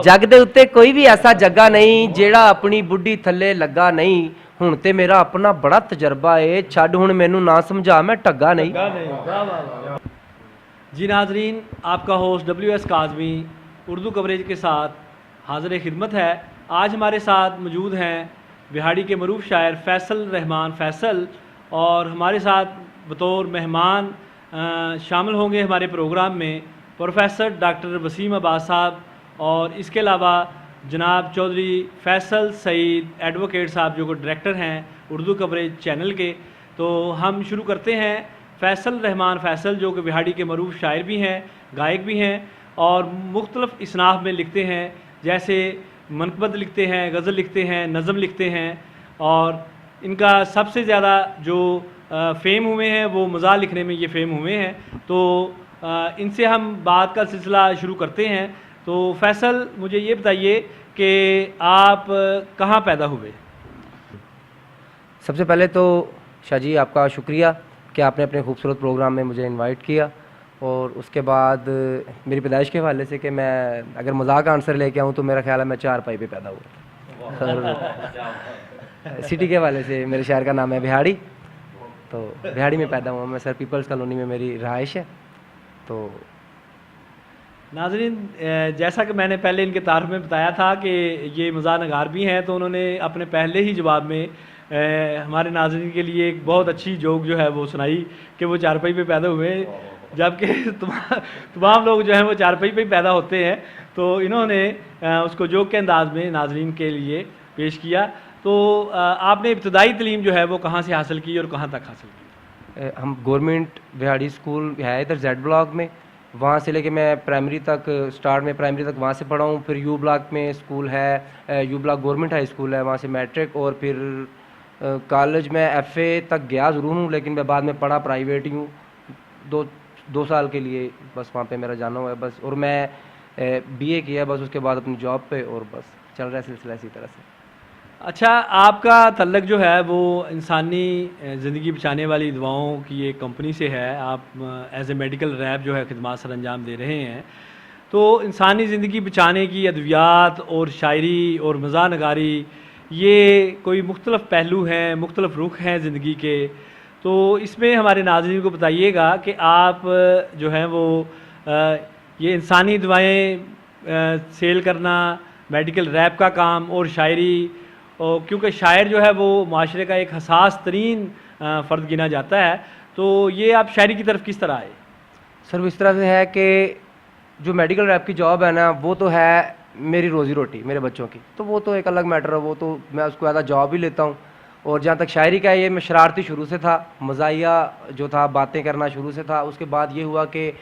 जग दे उत्ते कोई भी ऐसा जग्गा नहीं जेड़ा अपनी बुढ़ी थल्ले लगा नहीं। हुण ते मेरा अपना बड़ा तजर्बा है, छड्ड हुण मैनू ना समझा, मैं टग्गा नहीं। जी नाजरीन, आपका host WS Kazmi Urdu coverage के साथ हाज़िर खिदमत है। आज हमारे साथ मौजूद हैं बिहाड़ी के मरूफ शायर फैसल रहमान फैसल, और हमारे साथ बतौर मेहमान शामिल होंगे हमारे प्रोग्राम में प्रोफेसर डॉक्टर वसीम अब्बास साहब, और इसके अलावा जनाब चौधरी फैसल सईद एडवोकेट साहब जो को डायरेक्टर हैं उर्दू कवरेज चैनल के। तो हम शुरू करते हैं। फैसल रहमान फैसल जो कि बिहाड़ी के मरूफ शायर भी हैं, गायक भी हैं, और मुख्तलिफ़ इसनाफ में लिखते हैं, जैसे मनक़बत लिखते हैं, गज़ल लिखते हैं, नज़म लिखते हैं, और इनका सबसे ज़्यादा जो फ़ेम हुए हैं वो मज़ाह लिखने में ये फ़ेम हुए हैं। तो इनसे हम बात का सिलसिला शुरू करते हैं। तो फैसल, मुझे ये बताइए कि आप कहाँ पैदा हुए? सबसे पहले तो शाह जी आपका शुक्रिया कि आपने अपने खूबसूरत प्रोग्राम में मुझे इनवाइट किया, और उसके बाद मेरी पैदाइश के हवाले से कि मैं अगर मज़ाक का आंसर लेके आऊँ तो मेरा ख्याल है मैं 4 पाई पे पैदा हुआ। और सिटी के हवाले से मेरे शहर का नाम है बिहाड़ी, तो बिहाड़ी में पैदा हुआ मैं। सर पीपल्स कॉलोनी में मेरी रहाइश है। तो नाज़रीन, जैसा कि मैंने पहले इनके तारुफ में बताया था कि ये मज़ाह नगार भी हैं, तो उन्होंने अपने पहले ही जवाब में हमारे नाज़रीन के लिए एक बहुत अच्छी जोक जो है वो सुनाई कि वो चारपाई पे पैदा हुए, जबकि तमाम लोग जो हैं वो चारपाई पे पैदा होते हैं। तो इन्होंने उसको जोक के अंदाज में नाज़रीन के लिए पेश किया। तो आपने इब्तदाई तलीम जो है वो कहाँ से हासिल की और कहाँ तक हासिल की? हम गवर्नमेंट बिहाड़ी स्कूल है इधर जेड ब्लॉक में, वहाँ से लेके मैं प्राइमरी तक, स्टार्ट में प्राइमरी तक वहाँ से पढ़ा हूँ। फिर यू ब्लॉक में स्कूल है, you block government high school है, वहाँ से मैट्रिक, और फिर कॉलेज में FA तक गया ज़रूर हूँ, लेकिन मैं बाद में पढ़ा प्राइवेट ही हूँ। दो साल के लिए बस वहाँ पे मेरा जाना हुआ है बस, और मैं BA किया बस, उसके बाद अपनी जॉब पे, और बस चल रहा है सिलसिला इसी तरह से। अच्छा, आपका तल्लक जो है वो इंसानी ज़िंदगी बचाने वाली दवाओं की एक कंपनी से है। आप एज ए मेडिकल रैप जो है खिदमत सर अंजाम दे रहे हैं। तो इंसानी ज़िंदगी बचाने की अद्वियात और शायरी और मज़ाह नगारी, ये कोई मुख्तलिफ़ पहलू हैं, मुख्तलिफ़ रुख हैं ज़िंदगी के। तो इसमें हमारे नाज़रीन को बताइएगा कि आप जो हैं वो ये इंसानी दवाएँ सेल करना, मेडिकल रैप का काम और शायरी, और क्योंकि शायर जो है वो माशरे का एक हसास तरीन फ़र्द गिना जाता है, तो ये आप शायरी की तरफ किस तरह आए? सर इस तरह से है कि जो मेडिकल रैप की जॉब है ना, वो तो है मेरी रोज़ी रोटी मेरे बच्चों की, तो वो तो एक अलग मैटर है, वो तो मैं उसको ज़्यादा जॉब ही लेता हूँ। और जहाँ तक शायरी का है, ये मैं शरारती शुरू से था, मज़ाहिया जो था, बातें करना शुरू से था। उसके बाद ये हुआ कि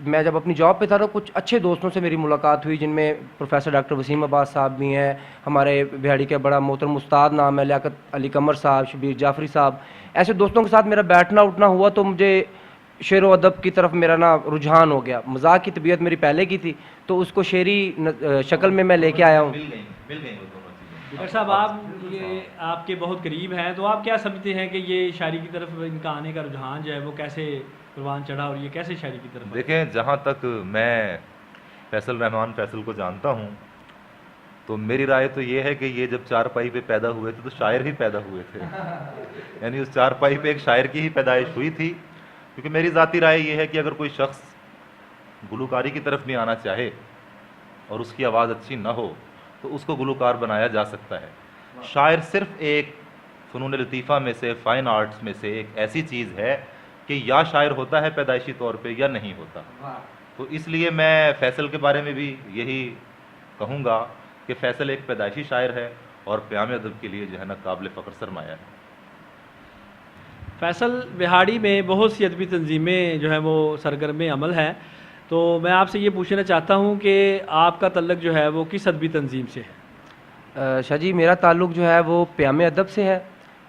मैं जब अपनी जॉब पे था तो कुछ अच्छे दोस्तों से मेरी मुलाकात हुई, जिनमें प्रोफेसर डॉक्टर वसीम अब्बास साहब भी हैं, हमारे बिहाड़ी के बड़ा मोहतरम उस्ताद नाम है लियाकत अली कमर साहब, शबीर जाफरी साहब। ऐसे दोस्तों के साथ मेरा बैठना उठना हुआ, तो मुझे शेर व अदब की तरफ मेरा ना रुझान हो गया। मज़ाक की तबीयत मेरी पहले की थी, तो उसको शेरी शक्ल में मैं लेके आया हूँ। डॉक्टर साहब, आप ये आपके बहुत करीब हैं, तो आप क्या समझते हैं कि ये शायरी की तरफ इनका आने का रुझान जो है वो कैसे परवान चढ़ा, और ये कैसे शायरी की तरफ? देखें, जहाँ तक मैं फैसल रहमान फैसल को जानता हूँ, तो मेरी राय तो ये है कि ये जब चारपाई पे पैदा हुए थे तो शायर ही पैदा हुए थे। यानी उस चारपाई पे एक शायर की ही पैदाइश हुई थी। क्योंकि मेरी ज़ाती राय ये है कि अगर कोई शख्स गुलूकारी की तरफ भी आना चाहे और उसकी आवाज़ अच्छी ना हो, तो उसको गुलूकार बनाया जा सकता है। शायर सिर्फ एक फ़नून लतीफ़ा में से, फ़ाइन आर्ट्स में से एक ऐसी चीज़ है कि या शायर होता है पैदाइशी तौर पे या नहीं होता। तो इसलिए मैं फैसल के बारे में भी यही कहूँगा कि फैसल एक पैदाइशी शायर है, और क़याम अदब के लिए जो है ना काबिल फ़ख्र सरमाया है। फैसल, बिहाड़ी में बहुत सी अदबी तंजीमें जो है वो सरगर्म अमल हैं, तो मैं आपसे ये पूछना चाहता हूँ कि आपका तल्लक जो है वो किस अदबी तंजीम से है? शाह जी, मेरा ताल्लुक़ जो है वो क़याम अदब से है।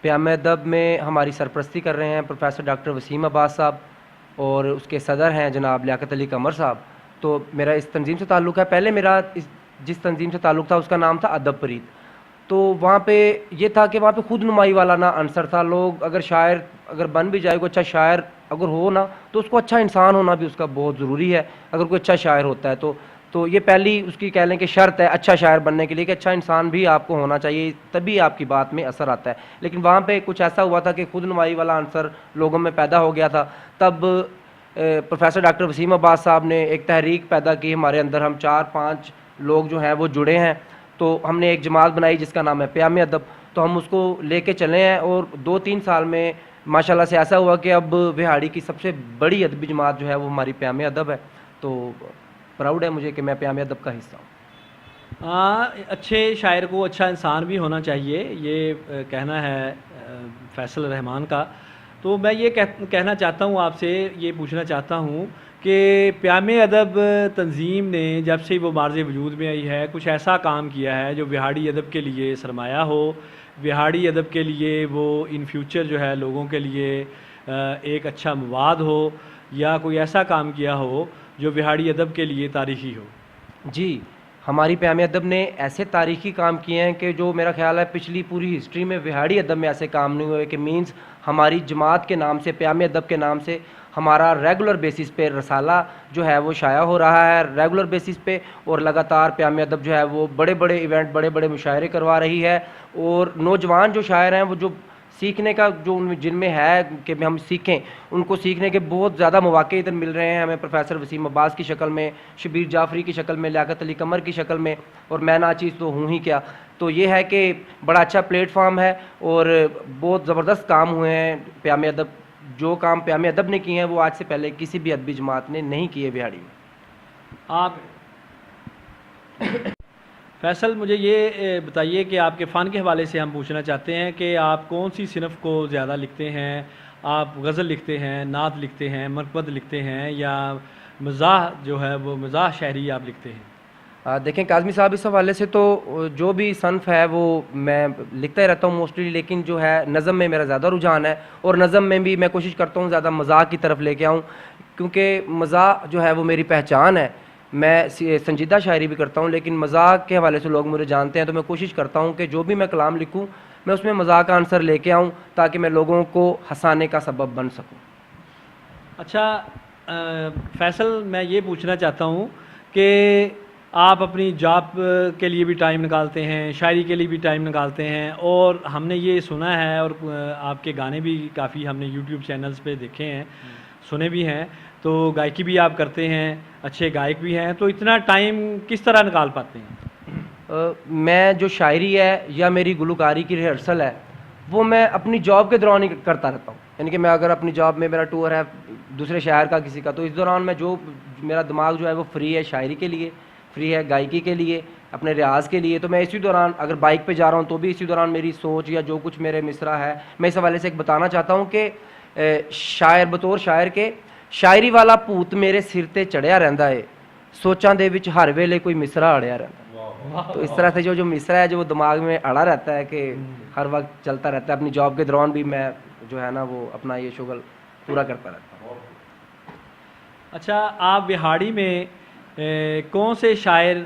क़याम अदब में हमारी सरपरस्ती कर रहे हैं प्रोफेसर डॉक्टर वसीम अब्बास साहब, और उसके सदर हैं जनाब लियाकत अली कमर साहब। तो मेरा इस तंजीम से ताल्लुक़ है। पहले मेरा जिस तंजीम से ताल्लुक़ था उसका नाम था अदब परीत। तो वहाँ पे ये था कि वहाँ पे खुद नुमाई वाला ना आंसर था। लोग अगर शायर अगर बन भी जाए, कोई अच्छा शायर अगर हो ना, तो उसको अच्छा इंसान होना भी उसका बहुत ज़रूरी है। अगर कोई अच्छा शायर होता है तो तो ये पहली उसकी कह लें कि शर्त है अच्छा शायर बनने के लिए कि अच्छा इंसान भी आपको होना चाहिए, तभी आपकी बात में असर आता है। लेकिन वहाँ पे कुछ ऐसा हुआ था कि खुद नुमाई वाला आंसर लोगों में पैदा हो गया था। तब प्रोफेसर डॉक्टर वसीम अब्बास साहब ने एक तहरीक पैदा की हमारे अंदर, हम 4-5 लोग जो हैं वो जुड़े हैं, तो हमने एक जमात बनाई जिसका नाम है प्यामे अदब। तो हम उसको लेके चले हैं और 2-3 साल में माशाल्लाह से ऐसा हुआ कि अब विहाड़ी की सबसे बड़ी अदबी जमात जो है वो हमारी प्यामे अदब है। तो प्राउड है मुझे कि मैं प्यामे अदब का हिस्सा हूँ। हाँ, अच्छे शायर को अच्छा इंसान भी होना चाहिए, ये कहना है फैसल रहमान का। तो मैं ये कहना चाहता हूँ आपसे, ये पूछना चाहता हूँ कि प्यामे अदब तंजीम ने जब से वो मार्ज़ वजूद में आई है कुछ ऐसा काम किया है जो विहाड़ी अदब के लिए सरमाया हो, विहाड़ी अदब के लिए वो इन फ्यूचर जो है लोगों के लिए एक अच्छा मवाद हो, या कोई ऐसा काम किया हो जो विहाड़ी अदब के लिए तारीख़ी हो? जी, हमारी प्यामे अदब ने ऐसे तारीख़ी काम किए हैं कि जो मेरा ख़्याल है पिछली पूरी हिस्ट्री में विहाड़ी अदब में ऐसे काम नहीं हुए कि मीन्स हमारी जमात के नाम से, प्यामे अदब के नाम से हमारा रेगुलर बेसिस पे रसाला जो है वो शाया हो रहा है रेगुलर बेसिस पे, और लगातार प्यामे अदब जो है वो बड़े बड़े इवेंट, बड़े बड़े मुशायरे करवा रही है। और नौजवान जो शायर हैं वो जो सीखने का जो जिनमें है कि हम सीखें, उनको सीखने के बहुत ज़्यादा मौके इधर मिल रहे हैं हमें, प्रोफेसर वसीम अब्बास की शक्ल में, शबीर जाफरी की शक्ल में, लियाकत अली कमर की शक्ल में, और मैं नाचीज़ तो हूँ ही क्या। तो ये है कि बड़ा अच्छा प्लेटफॉर्म है और बहुत ज़बरदस्त काम हुए हैं प्यामे अदब। जो काम प्यामे अदब ने किए हैं वो आज से पहले किसी भी अदबी जमात ने नहीं किए बिहाड़ी में। आप फैसल, मुझे ये बताइए कि आपके फ़न के हवाले से हम पूछना चाहते हैं कि आप कौन सी सिनफ़ को ज़्यादा लिखते हैं? आप गज़ल लिखते हैं, नात लिखते हैं, मरकबत लिखते हैं, या मज़ाह जो है वो मज़ाह शायरी आप लिखते हैं? देखें काज़मी साहब, इस हवाले से तो जो भी सनफ़ है वो मैं लिखता ही रहता हूँ मोस्टली, लेकिन जो है नज़म में मेरा ज़्यादा रुझान है, और नज़म में भी मैं कोशिश करता हूँ ज़्यादा मज़ाक की तरफ लेके आऊँ, क्योंकि मज़ाक जो है वो मेरी पहचान है। मैं संजीदा शायरी भी करता हूँ, लेकिन मज़ाक के हवाले से लोग मुझे जानते हैं, तो मैं कोशिश करता हूँ कि जो भी मैं कलाम लिखूँ मैं उसमें मज़ाक का आंसर लेके आऊँ ताकि मैं लोगों को हंसाने का सबब बन सकूँ। अच्छा फैसल, मैं ये पूछना चाहता हूँ कि आप अपनी जॉब के लिए भी टाइम निकालते हैं, शायरी के लिए भी टाइम निकालते हैं, और हमने ये सुना है और आपके गाने भी काफ़ी हमने यूट्यूब चैनल्स पे देखे हैं, सुने भी हैं, तो गायकी भी आप करते हैं, अच्छे गायक भी हैं, तो इतना टाइम किस तरह निकाल पाते हैं? मैं जो शायरी है या मेरी गुलकारी की रिहर्सल है वो मैं अपनी जॉब के दौरान ही करता रहता हूँ। यानी कि मैं अगर अपनी जॉब में मेरा टूर है दूसरे शहर का किसी का, तो इस दौरान मैं जो मेरा दिमाग जो है वो फ्री है शायरी के लिए, फ्री है गायकी के लिए, अपने रियाज के लिए, तो मैं इसी दौरान अगर बाइक पे जा रहा हूँ तो भी इसी दौरान मेरी सोच या जो कुछ मेरे मिसरा है, मैं इस हवाले से एक बताना चाहता हूँ कि शायर बतौर शायर के शायरी वाला भूत मेरे सिर ते चढ़िया रहता है, सोचां दे विच हर वेले कोई मिसरा अड़िया रहता है। तो इस तरह से जो मिसरा है जो वो दिमाग में अड़ा रहता है कि हर वक्त चलता रहता है। अपनी जॉब के दौरान भी मैं जो है ना वो अपना ये शुगल पूरा करता रहता हूँ। अच्छा, आप बिहाड़ी में कौन से शायर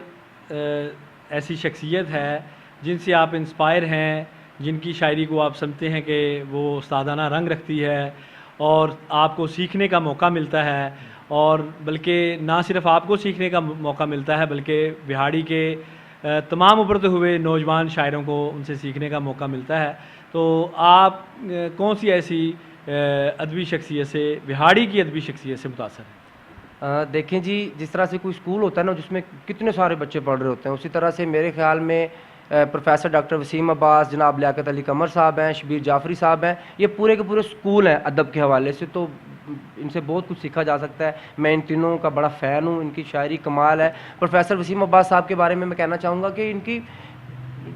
ऐसी शख्सियत है जिनसे आप इंस्पायर हैं, जिनकी शायरी को आप समझते हैं कि वो उस्तादाना रंग रखती है और आपको सीखने का मौका मिलता है, और बल्कि ना सिर्फ आपको सीखने का मौका मिलता है बल्कि बिहाड़ी के तमाम उभरते हुए नौजवान शायरों को उनसे सीखने का मौका मिलता है? तो आप कौन सी ऐसी अदबी शख्सियत से, बिहाड़ी की अदबी शख्सियत से मुतासर हैं? देखें जी, जिस तरह से कोई स्कूल होता है ना जिसमें कितने सारे बच्चे पढ़ रहे होते हैं, उसी तरह से मेरे ख्याल में प्रोफेसर डॉक्टर वसीम अब्बास, जनाब लियाकत अली कमर साहब हैं, शबीर जाफरी साहब हैं, ये पूरे के पूरे स्कूल हैं अदब के हवाले से, तो इनसे बहुत कुछ सीखा जा सकता है। मैं इन तीनों का बड़ा फ़ैन हूँ, इनकी शायरी कमाल है। प्रोफेसर वसीम अब्बास साहब के बारे में मैं कहना चाहूँगा कि इनकी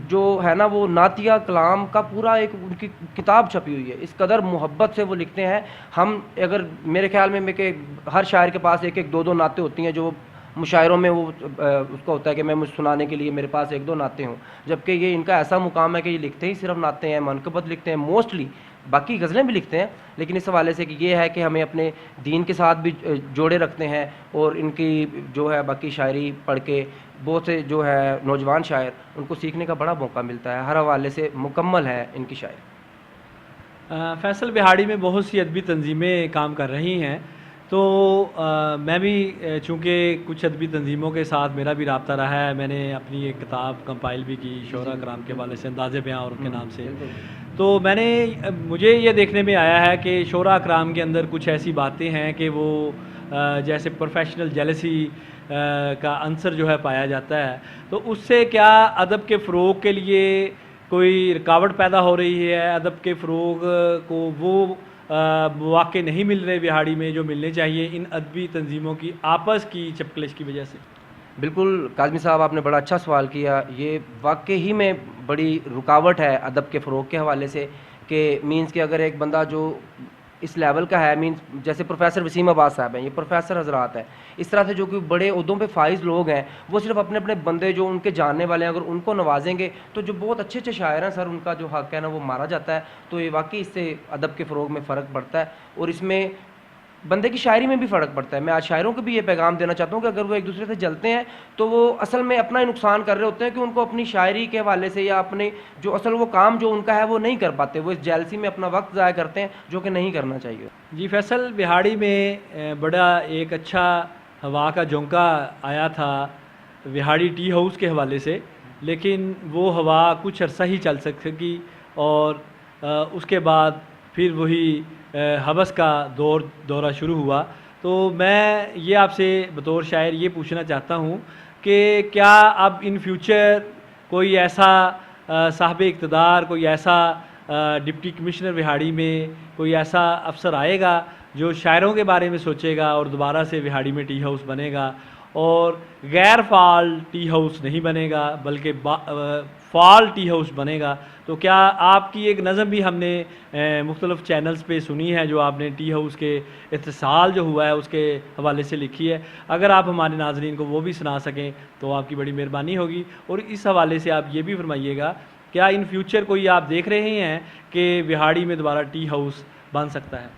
जो है ना वो नातिया कलाम का पूरा एक उनकी किताब छपी हुई है, इस कदर मोहब्बत से वो लिखते हैं। हम अगर मेरे ख्याल में कि हर शायर के पास एक एक दो दो नाते होती हैं, जो मुशायरों में वो उसका होता है कि मैं मुझे सुनाने के लिए मेरे पास एक दो नाते हों, जबकि ये इनका ऐसा मुकाम है कि ये लिखते ही सिर्फ नाते हैं, मनकबत लिखते हैं मोस्टली, बाकी गज़लें भी लिखते हैं, लेकिन इस हवाले से कि ये है कि हमें अपने दीन के साथ भी जोड़े रखते हैं, और इनकी जो है बाकी शायरी पढ़ के बहुत से जो है नौजवान शायर उनको सीखने का बड़ा मौका मिलता है। हर हवाले से मुकम्मल है इनकी शायरी। फैसल, बिहाड़ी में बहुत सी अदबी तंजीमें काम कर रही हैं, तो मैं भी चूँकि कुछ अदबी तंजीमों के साथ मेरा भी रब्ता रहा है, मैंने अपनी एक किताब कंपाइल भी की शोरा कराम के हवाले से, अंदाज़े बयां और उनके नाम से। तो मैंने मुझे ये देखने में आया है कि शोरा कराम के अंदर कुछ ऐसी बातें हैं कि वो जैसे प्रोफेशनल जेलसी का अंसर जो है पाया जाता है, तो उससे क्या अदब के फ़रोग़ के लिए कोई रुकावट पैदा हो रही है? अदब के फ़रोग़ को वो मौक़े नहीं मिल रहे बिहाड़ी में जो मिलने चाहिए इन अदबी तंजीमों की आपस की चपकलिश की वजह से? बिल्कुल काज़मी साहब, आपने बड़ा अच्छा सवाल किया। ये वाक़ई ही में बड़ी रुकावट है अदब के फ़रोग़ के हवाले से कि मीन्स कि अगर एक बंदा जो इस लेवल का है, मीन्स जैसे प्रोफेसर वसीम अब्बास साहब हैं, ये प्रोफेसर हजरात हैं, इस तरह से जो कि बड़े उहदों पे फाइज लोग हैं, वो सिर्फ अपने अपने बंदे जो उनके जानने वाले हैं अगर उनको नवाजेंगे तो जो बहुत अच्छे अच्छे शायर हैं सर, उनका जो हक़ है ना वो मारा जाता है। तो ये वाकई इससे अदब के फ़रोग़ में फ़र्क पड़ता है और इसमें बंदे की शायरी में भी फ़र्क पड़ता है। मैं आज शायरों को भी ये पैगाम देना चाहता हूँ कि अगर वो एक दूसरे से जलते हैं तो वो असल में अपना ही नुकसान कर रहे होते हैं कि उनको अपनी शायरी के हवाले से या अपने जो असल वो काम जो उनका है वो नहीं कर पाते, वो इस जेलसी में अपना वक्त ज़ाया करते हैं जो कि नहीं करना चाहिए। जी फैसल, बिहाड़ी में बड़ा एक अच्छा हवा का झोंका आया था बिहाड़ी टी हाउस के हवाले से, लेकिन वो हवा कुछ अरसा ही चल सकी और उसके बाद फिर वही हवस का दौरा शुरू हुआ। तो मैं ये आपसे बतौर शायर ये पूछना चाहता हूँ कि क्या अब इन फ्यूचर कोई ऐसा साहिब इक़्तिदार, कोई ऐसा डिप्टी कमिश्नर बिहाड़ी में कोई ऐसा अफसर आएगा जो शायरों के बारे में सोचेगा और दोबारा से बिहाड़ी में टी हाउस बनेगा और गैर फ़ाल टी हाउस नहीं बनेगा बल्कि फ़ाल टी हाउस बनेगा? तो क्या आपकी एक नज़म भी हमने मुख्तलिफ़ चैनल्स पे सुनी है जो आपने टी हाउस के इत्तिसाल जो हुआ है उसके हवाले से लिखी है, अगर आप हमारे नाज़रीन को वो भी सुना सकें तो आपकी बड़ी मेहरबानी होगी। और इस हवाले से आप ये भी फरमाइएगा, क्या इन फ्यूचर कोई आप देख रहे हैं कि बिहाड़ी में दोबारा टी हाउस बन सकता है?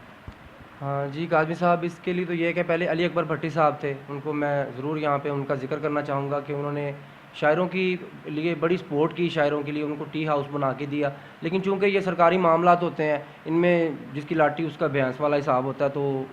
हाँ जी काज़मी साहब, इसके लिए तो ये है कि पहले अली अकबर भट्टी साहब थे, उनको मैं ज़रूर यहाँ पे उनका ज़िक्र करना चाहूँगा कि उन्होंने शायरों की लिए बड़ी सपोर्ट की, शायरों के लिए उनको टी हाउस बना के दिया। लेकिन चूँकि ये सरकारी मामलात होते हैं, इनमें जिसकी लाठी उसका भैंस वाला हिसाब होता है, तो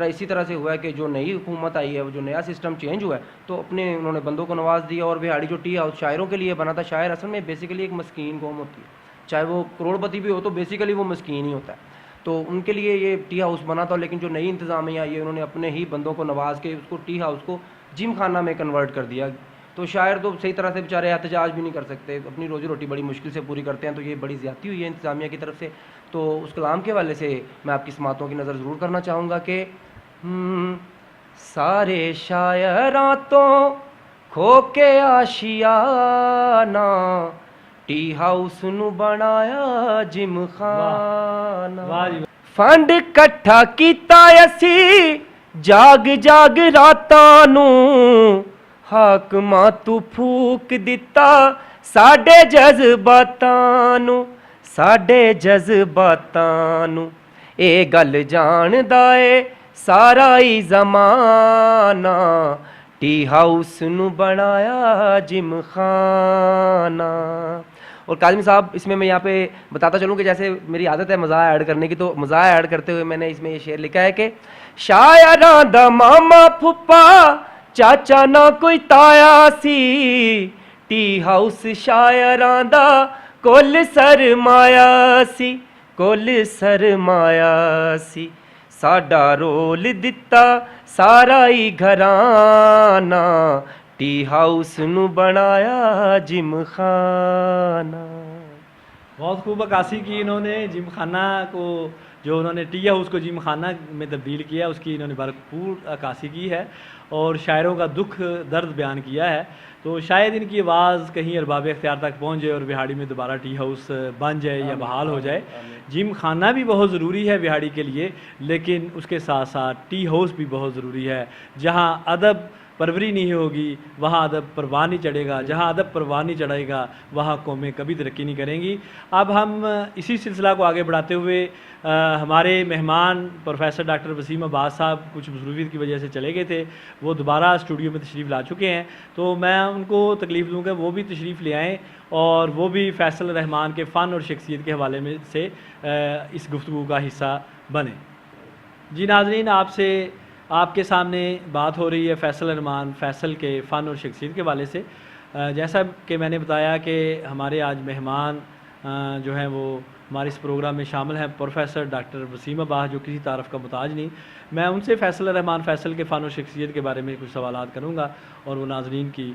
इसी तरह से हुआ है कि जो नई हुकूमत आई है, जो नया सिस्टम चेंज हुआ है, तो अपने उन्होंने बंदों को नवाज दिया और बिहाड़ी जो टी हाउस शायरों के लिए बना था, शायर असल में बेसिकली एक मस्कीन कौम होती है, चाहे वो करोड़पति भी हो तो बेसिकली वो मस्कीन ही होता है, तो उनके लिए ये टी हाउस बना था। लेकिन जो नई इंतज़ामिया आई है, उन्होंने अपने ही बंदों को नवाज के उसको टी हाउस को जिम खाना में कन्वर्ट कर दिया। तो शायर तो सही तरह से बेचारे एहतजाज भी नहीं कर सकते, अपनी रोज़ी रोटी बड़ी मुश्किल से पूरी करते हैं, तो ये बड़ी ज़्यादती हुई है इंतज़ामिया की तरफ से। तो उस कलाम के हवाले से मैं आपकी समातों की नज़र ज़रूर करना चाहूँगा कि सारे शायरां तो खो के आशियाना, टी हाउस नू बनाया जिम खाना, फंड कट्ठा कीता असी जाग जाग रातां नू, हाकमा तू फूक दिता साडे जज्बातां नू, साडे जज्बातां नू, ए गल जानदा ए सारा ही ज़माना, टी हाउस नू बनाया जिम खाना। और काज़मी साहब, इसमें मैं यहाँ पे बताता चलूँ कि जैसे मेरी आदत है मज़ा ऐड करने की, तो मज़ा ऐड करते हुए मैंने इसमें ये शेर लिखा है कि शायरां दा मामा फुप्पा चाचा ना कोई ताया सी, टी हाउस शायरां दा कुल सरमाया सी, कुल सरमाया सी, साडा रोल दिता सारा ही घराना, टी हाउस नू बनाया जिम खाना। बहुत खूब अक्कासी की इन्होंने जिम खाना को, जो उन्होंने टी हाउस को जिम खाना में तब्दील किया, उसकी इन्होंने भरपूर अक्कासी की है और शायरों का दुख दर्द बयान किया है। तो शायद इनकी आवाज़ कहीं अरबाब इख्तियार तक पहुँच जाए और बिहाड़ी में दोबारा टी हाउस बन जाए या बहाल हो जाए। जिम खाना भी बहुत ज़रूरी है बिहाड़ी के लिए, लेकिन उसके साथ साथ टी हाउस भी बहुत ज़रूरी है। जहाँ अदब परवरी नहीं होगी वहाँ अदब परवान नहीं चढ़ेगा, जहाँ अदब परवान नहीं चढ़ेगा वहाँ कौमें कभी तरक्की नहीं करेंगी। अब हम इसी सिलसिला को आगे बढ़ाते हुए हमारे मेहमान प्रोफेसर डॉक्टर वसीम अब्बास साहब कुछ मसरूफियत की वजह से चले गए थे, वो दोबारा स्टूडियो में तशरीफ़ ला चुके हैं, तो मैं उनको तकलीफ़ दूँगा वो भी तशरीफ़ ले आएँ और वो भी फैसल रहमान के फ़न और शख्सियत के हवाले में से इस गुफ्तगू का हिस्सा बने। जी नाज़रीन, आपसे आपके सामने बात हो रही है फैसल रहमान फैसल के फ़न और शख्सियत के हवाले से। जैसा कि मैंने बताया कि हमारे आज मेहमान जो हैं वो हमारे इस प्रोग्राम में शामिल हैं प्रोफेसर डॉक्टर वसीम अब्बास, जो किसी तारफ़ का मुताज नहीं। मैं उनसे फैसल रहमान फैसल के फ़न और शख्सियत के बारे में कुछ सवालात करूँगा और वो नाज़रीन की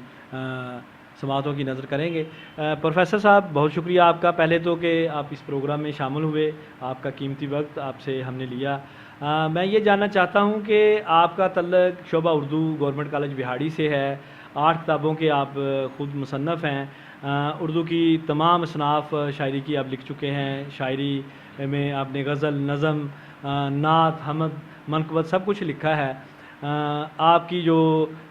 समातों की नज़र करेंगे। प्रोफेसर साहब, बहुत शुक्रिया आपका पहले तो कि आप इस प्रोग्राम में शामिल हुए, आपका कीमती वक्त आपसे हमने लिया। मैं ये जानना चाहता हूँ कि आपका तल्लुक़ शोबा उर्दू गवर्नमेंट कॉलेज बिहाड़ी से है। 8 किताबों के आप ख़ुद मुसन्नफ़ हैं। उर्दू की तमाम असनाफ़ शायरी की आप लिख चुके हैं। शायरी में आपने गज़ल, नज़म, नात, हमद, मनक़बत सब कुछ लिखा है। आपकी जो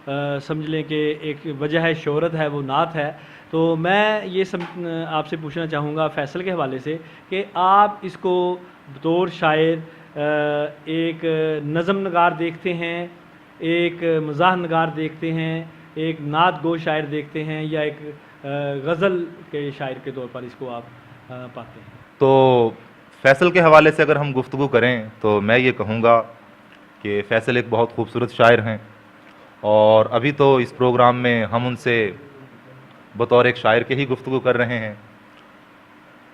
समझ लें कि एक वजह है शोहरत है वो नात है। तो मैं ये आपसे पूछना चाहूँगा फैसल के हवाले से कि आप इसको बतौर शायर एक नज़म नगार देखते हैं, एक मज़ाह नगार देखते हैं, एक नात गो शायर देखते हैं, या एक गज़ल के शायर के तौर पर इसको आप पाते हैं? तो फैसल के हवाले से अगर हम गुफ्तगू करें तो मैं ये कहूँगा कि फैसल एक बहुत खूबसूरत शायर हैं, और अभी तो इस प्रोग्राम में हम उनसे बतौर एक शायर के ही गुफ्तगू कर रहे हैं।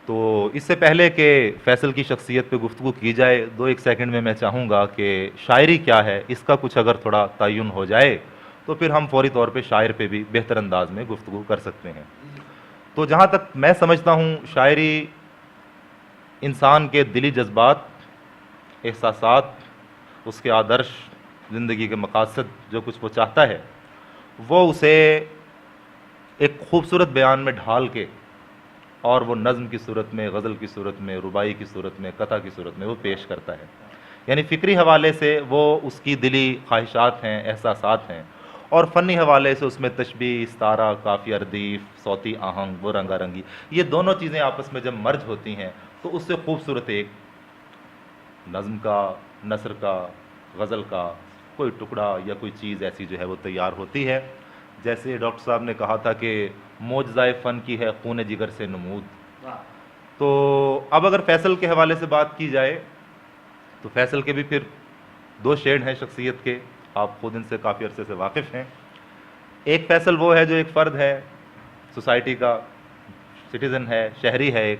तो इससे पहले कि फैसल की शख्सियत पे गुफ्तगू की जाए, 2-1 सेकंड में मैं चाहूँगा कि शायरी क्या है इसका कुछ अगर थोड़ा तयन हो जाए तो फिर हम फौरी तौर पे शायर पे भी बेहतर अंदाज में गुफ्तगू कर सकते हैं। तो जहाँ तक मैं समझता हूँ, शायरी इंसान के दिली जज्बात, एहसासात, उसके आदर्श, ज़िंदगी के मकासद, जो कुछ वो चाहता है वो उसे एक खूबसूरत बयान में ढाल के, और वो नज़्म की सूरत में, गज़ल की सूरत में, रुबाई की सूरत में, कथा की सूरत में वो पेश करता है। यानी फ़िक्री हवाले से वो उसकी दिली ख्वाहिशात हैं, एहसासात हैं, और फ़नी हवाले से उसमें तशबीह, इस्तारा, काफ़ी, अर्दीफ़, सौती आहंग, वो रंगारंगी, ये दोनों चीज़ें आपस में जब मर्ज होती हैं तो उससे खूबसूरत एक नज़्म का, नसर का, गज़ल का कोई टुकड़ा या कोई चीज़ ऐसी जो है वो तैयार होती है। जैसे डॉक्टर साहब ने कहा था कि मौजज़ाए फ़न की है खून जिगर से नमूद। तो अब अगर फैसल के हवाले से बात की जाए तो फैसल के भी फिर 2 शेड हैं शख्सियत के, आप खुद इनसे काफ़ी अरसे से वाकिफ़ हैं। एक फैसल वो है जो एक फ़र्द है, सोसाइटी का सिटीज़न है, शहरी है एक,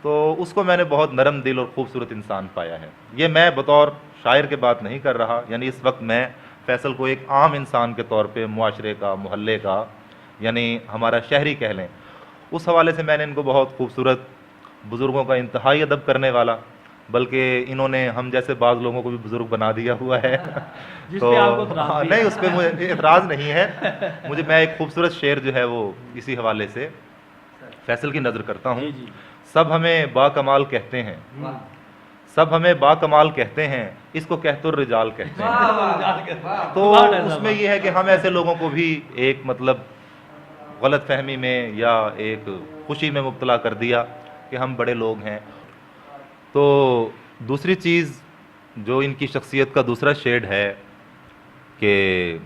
तो उसको मैंने बहुत नरम दिल और ख़ूबसूरत इंसान पाया है। ये मैं बतौर शायर के बात नहीं कर रहा, यानी इस वक्त मैं फैसल को एक आम इंसान के तौर पे, मुआशरे का, मोहल्ले का, यानी हमारा शहरी कह लें, उस हवाले से मैंने इनको बहुत खूबसूरत, बुज़ुर्गों का इंतहाई अदब करने वाला, बल्कि इन्होंने हम जैसे बाज़ लोगों को भी बुज़ुर्ग बना दिया हुआ है। तो नहीं, उस पर मुझे एतराज़ नहीं है। मैं एक खूबसूरत शेर जो है वो इसी हवाले से फैसल की नज़र करता हूँ। सब हमें बाकमाल कहते हैं, सब हमें बाकमाल कहते हैं, इसको कहतुर रिजाल कहते हैं। तो उसमें यह है कि हम ऐसे लोगों को भी एक मतलब गलत फहमी में या एक खुशी में मुब्तला कर दिया कि हम बड़े लोग हैं। तो दूसरी चीज़ जो इनकी शख्सियत का दूसरा शेड है कि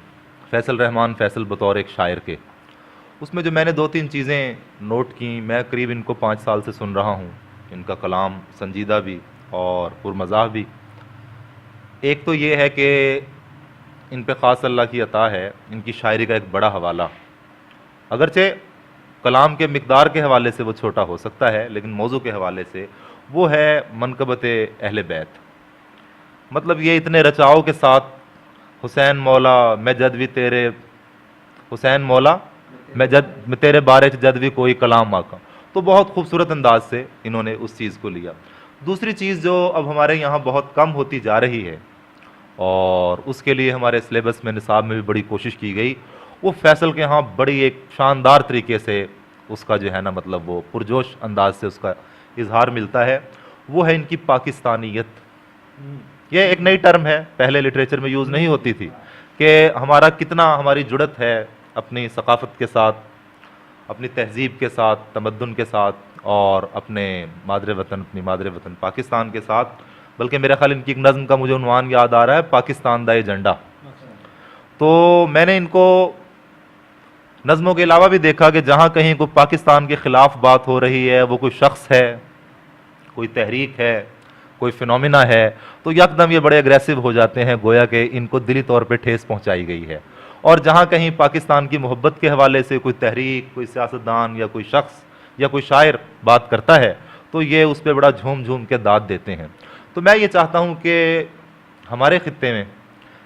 फैसल रहमान फैसल बतौर एक शायर के, उसमें जो मैंने 2-3 चीज़ें नोट की, मैं करीब इनको 5 साल से सुन रहा हूँ। इनका कलाम संजीदा भी और पुरमज़ाह भी। एक तो ये है कि इन पे ख़ास अल्लाह की अता है, इनकी शायरी का एक बड़ा हवाला, अगरचे कलाम के मिक़दार के हवाले से वो छोटा हो सकता है, लेकिन मौजू के हवाले से वो है मनक़बत अहले बैत। मतलब ये इतने रचाओ के साथ, हुसैन मौला मैं जद भी तेरे, हुसैन मौला मैं तेरे बारे च जद भी कोई कलाम आका, तो बहुत खूबसूरत अंदाज से इन्होंने उस चीज़ को लिया। दूसरी चीज़ जो अब हमारे यहाँ बहुत कम होती जा रही है और उसके लिए हमारे सिलेबस में, निसाब में भी बड़ी कोशिश की गई, वो फैसल के यहाँ बड़ी एक शानदार तरीके से उसका जो है ना मतलब वो पुरजोश अंदाज से उसका इजहार मिलता है। वो है इनकी पाकिस्तानियत। ये एक नई टर्म है, पहले लिटरेचर में यूज़ नहीं होती थी, कि हमारा कितना, हमारी जुड़त है अपनी सकाफ़त के साथ, अपनी तहज़ीब के साथ, तमद्दुन के साथ, और अपने मादरे वतन, अपनी मादरे वतन पाकिस्तान के साथ। बल्कि मेरे ख्याल इनकी एक नज़्म का मुझे उन्वान याद आ रहा है, पाकिस्तान दा एजेंडा। तो मैंने इनको नज़्मों के अलावा भी देखा कि जहाँ कहीं कोई पाकिस्तान के ख़िलाफ़ बात हो रही है, वो कोई शख्स है, कोई तहरीक है, कोई फिनोमिना है, तो यकदम ये बड़े एग्रेसिव हो जाते हैं, गोया कि इनको दिली तौर पे ठेस पहुंचाई गई है। और जहां कहीं पाकिस्तान की मोहब्बत के हवाले से कोई तहरीक, कोई सियासतदान या कोई शख्स या कोई शायर बात करता है तो ये उस पर बड़ा झूम झूम के दाद देते हैं। तो मैं ये चाहता हूँ कि हमारे खित्ते में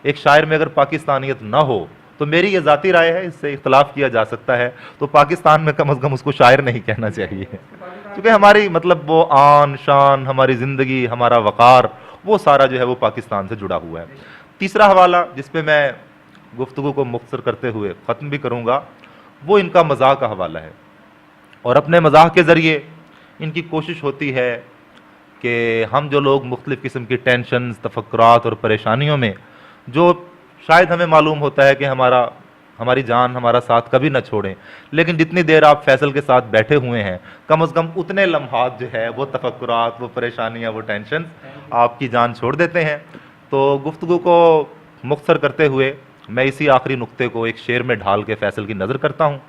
एक शायर में अगर पाकिस्तानियत ना हो, तो मेरी ये ज़ाती राय है, इससे इख्तलाफ किया जा सकता है, तो पाकिस्तान में कम अज़ कम उसको शायर नहीं कहना चाहिए, क्योंकि हमारी मतलब वो आन शान, हमारी ज़िंदगी, हमारा वक़ार, वो सारा जो है वो पाकिस्तान से जुड़ा हुआ है। तीसरा हवाला जिस पे मैं गुफ्तगू को मुख्तसर करते हुए ख़त्म भी करूँगा, वो इनका मज़ाह का हवाला है। और अपने मज़ाह के ज़रिए इनकी कोशिश होती है कि हम जो लोग मुख्तलिफ़ किस्म की टेंशन, तफक्कुरात और परेशानियों में, जो शायद हमें मालूम होता है कि हमारी जान हमारा साथ कभी ना छोड़ें, लेकिन जितनी देर आप फैसल के साथ बैठे हुए हैं, कम अज़ कम उतने लम्हात जो है वो तफक्कुरात, वो परेशानियाँ, वो टेंशन आपकी जान छोड़ देते हैं। तो गुफ्तगू को मुख्तसर करते हुए मैं इसी आखिरी नुक्ते को एक शेर में ढाल के फैसल की नज़र करता हूँ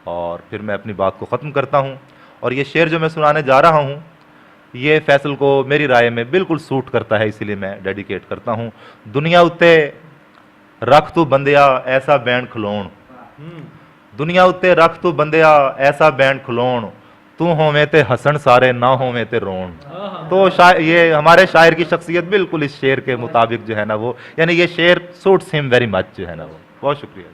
और फिर मैं अपनी बात को ख़त्म करता हूँ। और ये शेर जो मैं सुनाने जा रहा हूँ, ये फैसल को मेरी राय में बिल्कुल सूट करता है, इसीलिए मैं डेडिकेट करता हूँ। दुनिया उत्ते रख तू बंदिया ऐसा बैंड खलोण, दुनिया उत्ते रख तू बंदिया ऐसा बैंड खलोण, तू होवे ते हसन सारे, ना होवे ते रोण। तो ये हमारे शायर की शख्सियत बिल्कुल इस शेर के मुताबिक जो है ना वो, यानी ये शेर सूट्स हिम वेरी मच जो है ना वो। बहुत शुक्रिया।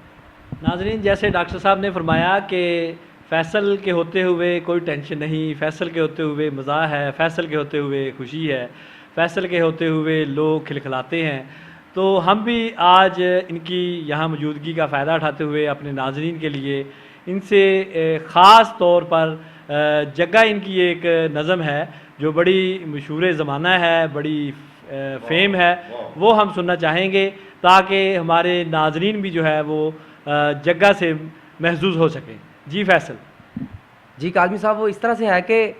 नाजरीन, जैसे डॉक्टर साहब ने फरमाया कि फ़ैसल के होते हुए कोई टेंशन नहीं, फ़ैसल के होते हुए मज़ा है, फ़ैसल के होते हुए खुशी है, फ़ैसल के होते हुए लोग खिलखिलाते हैं। तो हम भी आज इनकी यहाँ मौजूदगी का फ़ायदा उठाते हुए अपने नाजरीन के लिए इनसे ख़ास तौर पर जगह इनकी एक नज़म है जो बड़ी मशहूर ज़माना है, बड़ी फेम है, वो हम सुनना चाहेंगे ताकि हमारे नाजरीन भी जो है वो जगह से महसूस हो सकें। जी फैसल। जी काज़मी साहब, वो इस तरह से है कि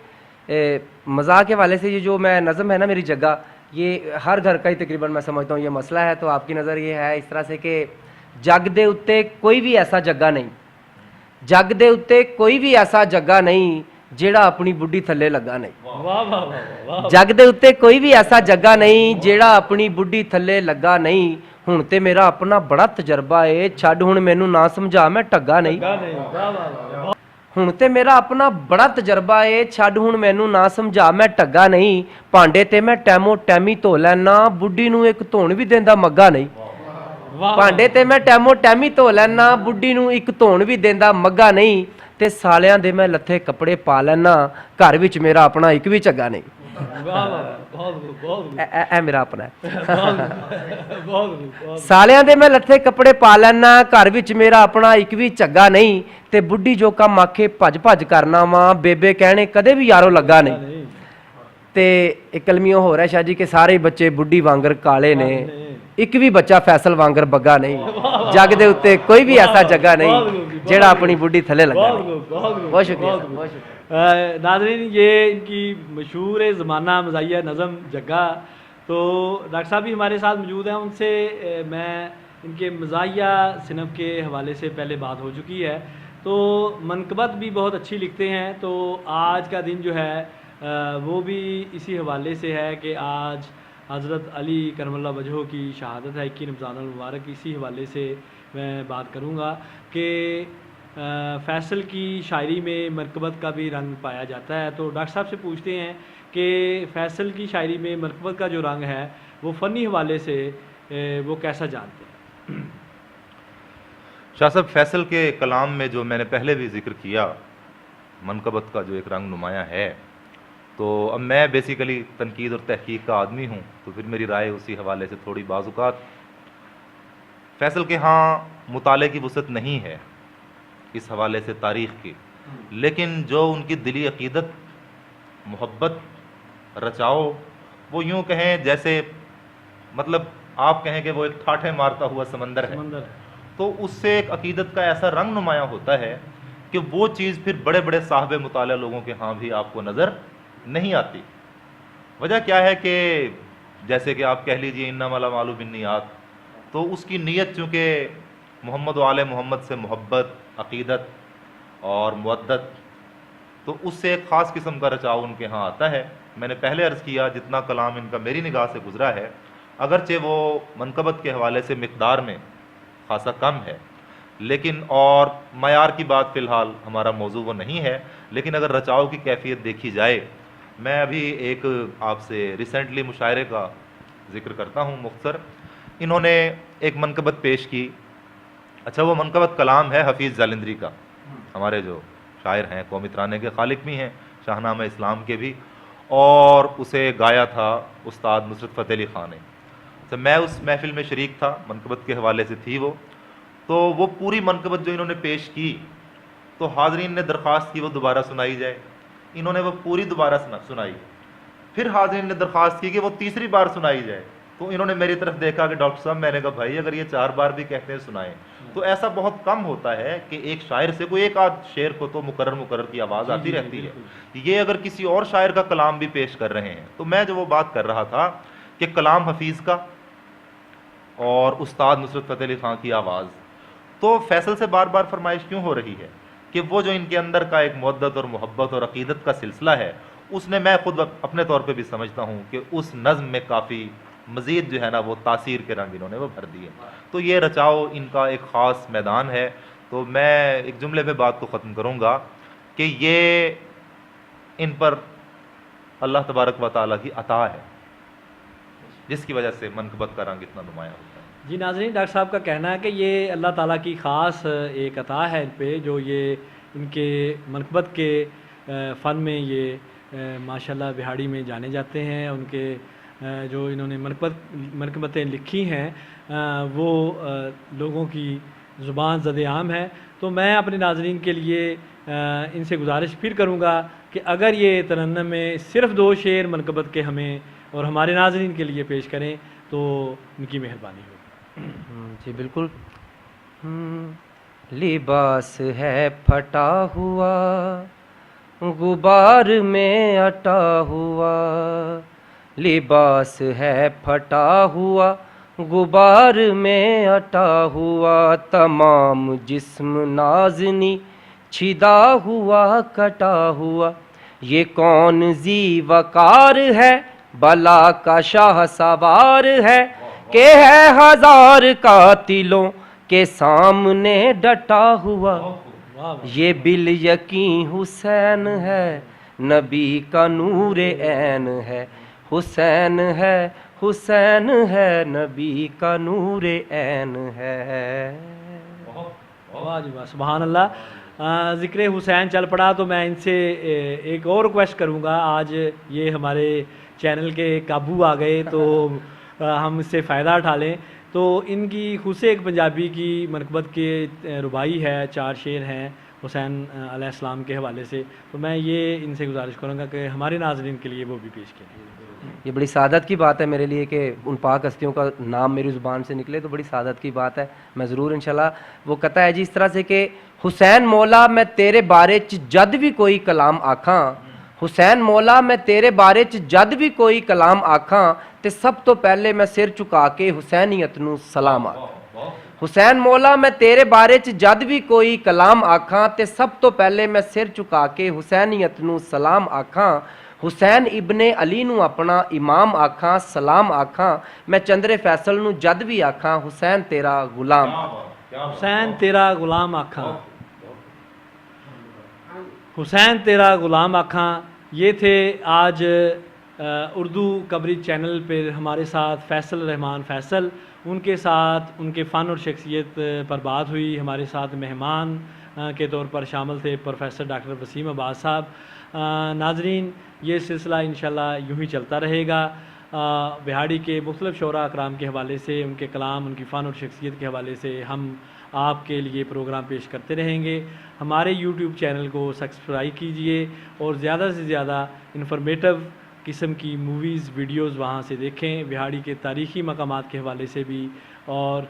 मज़ाक के वाले से ये जो मैं नज़म है ना मेरी जगह, ये हर घर का ही तकरीबन मैं समझता हूँ ये मसला है। तो आपकी नज़र ये है इस तरह से कि जग दे उत्ते कोई भी ऐसा जगह नहीं, जग दे उत्ते कोई भी ऐसा जगह नहीं जेड़ा अपनी बुढ़ी थल्ले लगा नहीं। वाह वाह वाह। जग दे उत्ते कोई भी ऐसा जगह नहीं जेड़ा अपनी बुढ़ी थल्ले लगा नहीं। हुण ते मेरा अपना बड़ा तजर्बा है, छड्ड हुण मैनू ना समझा मैं टग्गा नहीं। हुण ते मेरा अपना बड़ा तजर्बा है, छड्ड हुण मैनू ना समझा मैं टग्गा नहीं। भांडे ते मैं टैमो टैमी धो लैना, बुढ़ी नू एक धोण भी देंदा मग्गा नहीं। भांडे ते मैं टैमो टैमी धो लैना, बुढ़ी नू एक धोण भी देंदा मग्गा नहीं। ते सालियां दे मैं लत्थे कपड़े पा लैना, घर विच मेरा अपना एक भी झग्गा नहीं। ए मेरा अपना है। सालियां दे मैं लत्थे कपड़े पा लैना, घर विच मेरा अपना एक भी झग्गा नहीं। ते बुढ़ी जो कम आखे भज भज करना वा, बेबे कहने कदे भी यारो लगा नहीं। ते एक कलमियों हो रहा शाह जी के सारे बच्चे बुढ़ी वांगर काले ने, एक भी बच्चा फैसल वांगर बग्गा नहीं। जग दे उत्ते कोई भी ऐसा जगह नहीं जेड़ा अपनी बुढ़ी थले लगा नहीं। बहुत शुक्रिया। नाज़रीन, ये इनकी मशहूर ज़माना मज़ाहिया नज़म जग्गा। तो डॉक्टर साहब भी हमारे साथ मौजूद हैं, उनसे मैं इनके मज़ाहिया सिनफ के हवाले से पहले बात हो चुकी है। तो मनकबत भी बहुत अच्छी लिखते हैं। तो आज का दिन जो है वो भी इसी हवाले से है कि आज हज़रत अली करमल्ला वजहो की शहादत है, 21 रमज़ान मुबारक। इसी हवाले से मैं बात करूँगा कि फैसल की शायरी में मरकबत का भी रंग पाया जाता है। तो डॉक्टर साहब से पूछते हैं कि फैसल की शायरी में मरकबत का जो रंग है वो फ़नी हवाले से वो कैसा जानते हैं? शाह साहब, फैसल के कलाम में जो मैंने पहले भी जिक्र किया, मनकबत का जो एक रंग नुमाया है, तो अब मैं बेसिकली तनकीद और तहकीक का आदमी हूँ, तो फिर मेरी राय उसी हवाले से थोड़ी बाज़ुकात फैसल के यहाँ मुताले की वसअत नहीं है इस हवाले से तारीख़ की, लेकिन जो उनकी दिली अक़ीदत, मोहब्बत, रचाओ, वो यूँ कहें जैसे मतलब आप कहें कि वो एक ठाठे मारता हुआ समंदर है, तो उससे एक अक़ीदत का ऐसा रंग नुमाया होता है कि वो चीज़ फिर बड़े बड़े साहब मुताला लोगों के यहाँ भी आपको नज़र नहीं आती। वजह क्या है कि जैसे कि आप कह लीजिए इन्नमल अमालु बिन्नियात, तो उसकी नीयत चूँकि मोहम्मद व आले मोहम्मद से मोहब्बत, अक़ीदत और मुवद्दत, तो उससे एक ख़ास किस्म का रचाव उनके यहाँ आता है। मैंने पहले अर्ज़ किया जितना कलाम इनका मेरी निगाह से गुजरा है, अगरचे वो मनकबत के हवाले से मिकदार में खासा कम है, लेकिन और मयार की बात फ़िलहाल हमारा मौजू वो नहीं है, लेकिन अगर रचाव की कैफियत देखी जाए, मैं अभी एक आपसे रिसेंटली मुशायरे का जिक्र करता हूँ मुख्तसर। इन्होंने एक मनकबत पेश की। अच्छा, वो मनकबत कलाम है हफीज़ जालंधरी का, हमारे जो शायर हैं, कौमी तराने के खालिक भी हैं, शाहनामा इस्लाम के भी, और उसे गाया था उस्ताद नुसरत फ़तेह अली ख़ान ने। तो मैं उस महफ़िल में शरीक था, मनकबत के हवाले से थी वो। तो वो पूरी मनकबत जो इन्होंने पेश की, तो हाज़रीन ने दरख्वास्त की वो दोबारा सुनाई जाए। इन्होंने वो पूरी दोबारा सुनाई। फिर हाज़रीन ने दरख्वास्त की कि वो तीसरी बार सुनाई जाए। तो इन्होंने मेरी तरफ देखा कि डॉक्टर साहब, मैंने कहा भाई अगर ये 4 बार भी कहते हैं सुनाएं, तो ऐसा बहुत कम होता है कि एक शायर से कोई एक आध शेर को तो मुकर्रर की आवाज़ आती रहती है। ये अगर किसी और शायर का कलाम भी पेश कर रहे हैं, तो मैं जो वो बात कर रहा था कि कलाम हफीज़ का और उस्ताद नुसरत फ़तेह अली ख़ान की आवाज़, तो फैसल से बार बार फरमाइश क्यों हो रही है कि वो जो इनके अंदर का एक मुहब्बत और मोहब्बत और अकीदत का सिलसिला है, उसने, मैं खुद अपने तौर पे भी समझता हूँ कि उस नज़्म में काफ़ी मज़ीद जो है ना वो तासीर के रंग इन्होंने वो भर दिए। तो ये रचाओ इनका एक ख़ास मैदान है। तो मैं एक जुमले पे बात को ख़त्म करूँगा कि ये इन पर अल्लाह तबारक व तआला की अता है, जिसकी वजह से मनकबत का रंग इतना नुमाया होता है। जी नाज़रीन, डॉक्टर साहब का कहना है कि ये अल्लाह ताला की ख़ास एक अता है इन पे, जो ये इनके मनकबत के फ़न में ये माशाल्लाह बिहाड़ी में जाने जाते हैं। उनके जो इन्होंने मनकबतें लिखी हैं वो लोगों की ज़ुबान ज़द-ए-आम है। तो मैं अपने नाज़रीन के लिए इनसे गुजारिश फिर करूँगा कि अगर ये तरन्नुम में सिर्फ़ 2 शेर मनकबत के हमें और हमारे नाज़रीन के लिए पेश करें तो उनकी मेहरबानी होगी। जी बिल्कुल। लिबास है फटा हुआ, गुबार में अटा हुआ, लिबास है फटा हुआ, गुबार में अटा हुआ, तमाम जिस्म नाज़नी छिदा हुआ कटा हुआ, ये कौन ज़ी वकार है, बला का शाह सवार है, के है हजार कातिलों के सामने डटा हुआ, ये बिल यकीन हुसैन है, नबी का नूर ऐन है, हुसैन है, हुसैन है, नबी का नूर ऐन है। वाह जी वाह, सुभान अल्लाह। ज़िक्र हुसैन चल पड़ा तो मैं इनसे एक और रिक्वेस्ट करूँगा। आज ये हमारे चैनल के काबू आ गए तो हम इससे फ़ायदा उठा लें। तो इनकी खुद एक पंजाबी की मनकबत के रुबाई है, 4 शेर हैं हुसैन अलैहिस्सलाम के हवाले से। तो मैं ये इनसे गुजारिश करूँगा कि हमारे नाज़रीन के लिए वो भी पेश करें। ये बड़ी सादत की बात है मेरे लिए कि उन पाक हस्तियों का नाम मेरी ज़ुबान से निकले, तो बड़ी सादत की बात है। मैं ज़रूर इंशाल्लाह। वो कहता है जी इस तरह से कि हुसैन मौला मैं तेरे बारे च जद भी कोई कलाम आखां, हुसैन मौला मैं तेरे बारे च जद भी कोई कलाम आखां, ते सब तो पहले मैं सिर झुका के हुसैनीयत नूं सलाम आखां। हुसैन मौला मैं तेरे बारे च जद भी कोई कलाम आखां, ते सब तो पहले मैं सिर झुका के हुसैनीयत नूं सलाम आखां, हुसैन इब्ने अली नूं अपना इमाम आखां सलाम आखां, मैं चंद्रे फैसल नूं जद भी आखां हुसैन तेरा गुलाम, हुसैन तेरा गुलाम आखां, हुसैन तेरा गुलाम आखां। ये थे आज उर्दू कवरेज चैनल पर हमारे साथ फैसल रहमान फैसल। उनके साथ उनके फ़न और शख्सियत पर बात हुई। हमारे साथ मेहमान के तौर पर शामिल थे प्रोफेसर डॉक्टर वसीम अब्बास साहब। नाजरीन, ये सिलसिला इंशाल्लाह यूँ ही चलता रहेगा। बिहाड़ी के मुख्तलिफ़ शोरा अकराम के हवाले से, उनके कलाम, उनकी फ़न और शख्सियत के हवाले से हम आपके लिए प्रोग्राम पेश करते रहेंगे। हमारे यूट्यूब चैनल को सब्सक्राइब कीजिए और ज़्यादा से ज़्यादा इन्फॉर्मेटिव किस्म की मूवीज़ वीडियोज़ वहाँ से देखें, बिहाड़ी के तारीख़ी मकामात के हवाले से भी, और